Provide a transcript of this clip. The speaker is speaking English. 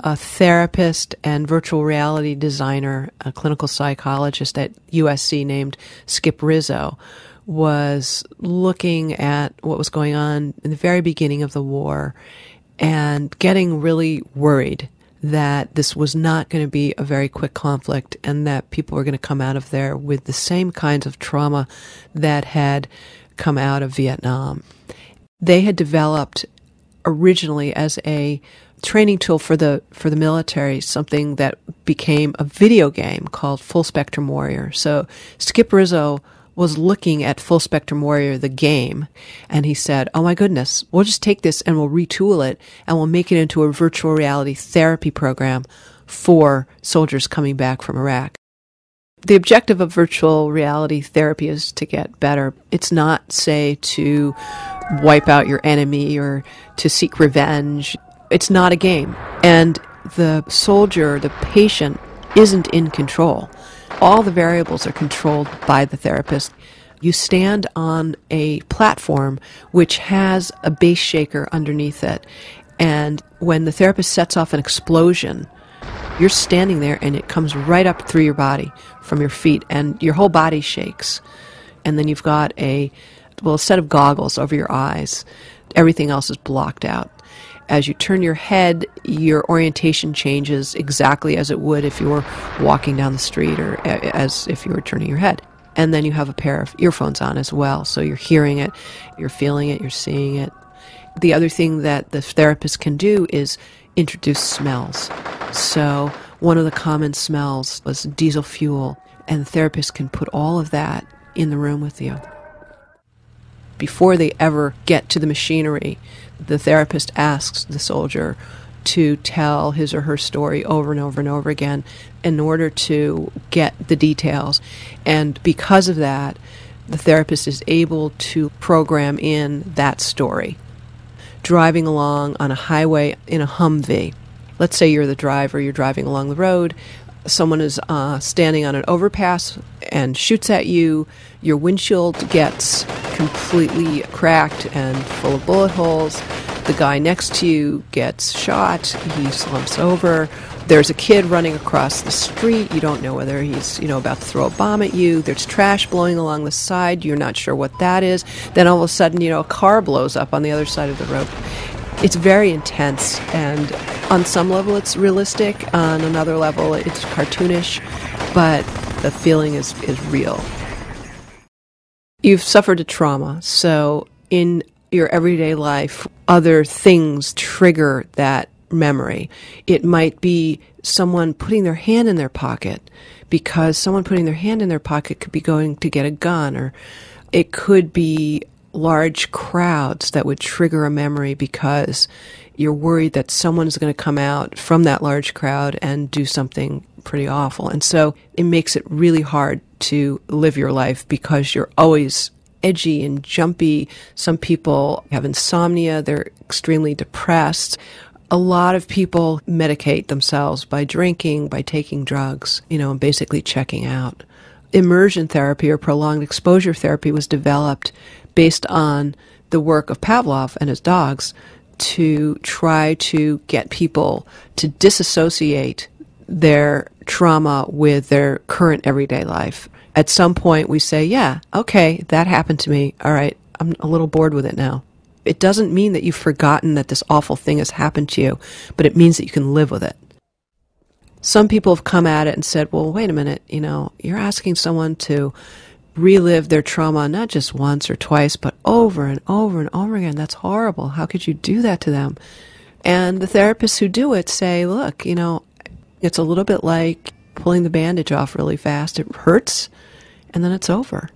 a therapist and virtual reality designer, a clinical psychologist at USC named Skip Rizzo, was looking at what was going on in the very beginning of the war and getting really worried that this was not going to be a very quick conflict and that people were going to come out of there with the same kinds of trauma that had come out of Vietnam. They had developed originally as a training tool for the military something that became a video game called Full Spectrum Warrior. So Skip Rizzo was looking at Full Spectrum Warrior, the game, and he said, oh my goodness, we'll just take this and we'll retool it and we'll make it into a virtual reality therapy program for soldiers coming back from Iraq. The objective of virtual reality therapy is to get better. It's not, say, to wipe out your enemy or to seek revenge. It's not a game. And the soldier, the patient, isn't in control. All the variables are controlled by the therapist. You stand on a platform which has a base shaker underneath it. And when the therapist sets off an explosion, you're standing there and it comes right up through your body from your feet and your whole body shakes. And then you've got a set of goggles over your eyes. Everything else is blocked out. As you turn your head, your orientation changes exactly as it would if you were walking down the street or as if you were turning your head. And then you have a pair of earphones on as well. So you're hearing it, you're feeling it, you're seeing it. The other thing that the therapist can do is introduce smells. So one of the common smells was diesel fuel, and the therapist can put all of that in the room with you. Before they ever get to the machinery, the therapist asks the soldier to tell his or her story over and over and over again in order to get the details. And because of that, the therapist is able to program in that story. Driving along on a highway in a Humvee. Let's say you're the driver, you're driving along the road, someone is standing on an overpass and shoots at you, your windshield gets completely cracked and full of bullet holes, the guy next to you gets shot, he slumps over, there's a kid running across the street, you don't know whether he's about to throw a bomb at you, there's trash blowing along the side, you're not sure what that is, then all of a sudden a car blows up on the other side of the road. It's very intense, and on some level it's realistic, on another level it's cartoonish, but the feeling is real. You've suffered a trauma, so in your everyday life, other things trigger that memory. It might be someone putting their hand in their pocket, because someone putting their hand in their pocket could be going to get a gun, or it could be large crowds that would trigger a memory because you're worried that someone's going to come out from that large crowd and do something pretty awful. And so it makes it really hard to live your life because you're always edgy and jumpy. Some people have insomnia. They're extremely depressed. A lot of people medicate themselves by drinking, by taking drugs, and basically checking out. Immersion therapy or prolonged exposure therapy was developed based on the work of Pavlov and his dogs to try to get people to disassociate their trauma with their current everyday life. At some point we say, yeah, okay, that happened to me. All right, I'm a little bored with it now. It doesn't mean that you've forgotten that this awful thing has happened to you, but it means that you can live with it. Some people have come at it and said, well, wait a minute, you're asking someone to relive their trauma not just once or twice, but over and over and over again. That's horrible. How could you do that to them? And the therapists who do it say, look, it's a little bit like pulling the bandage off really fast. It hurts, and then it's over.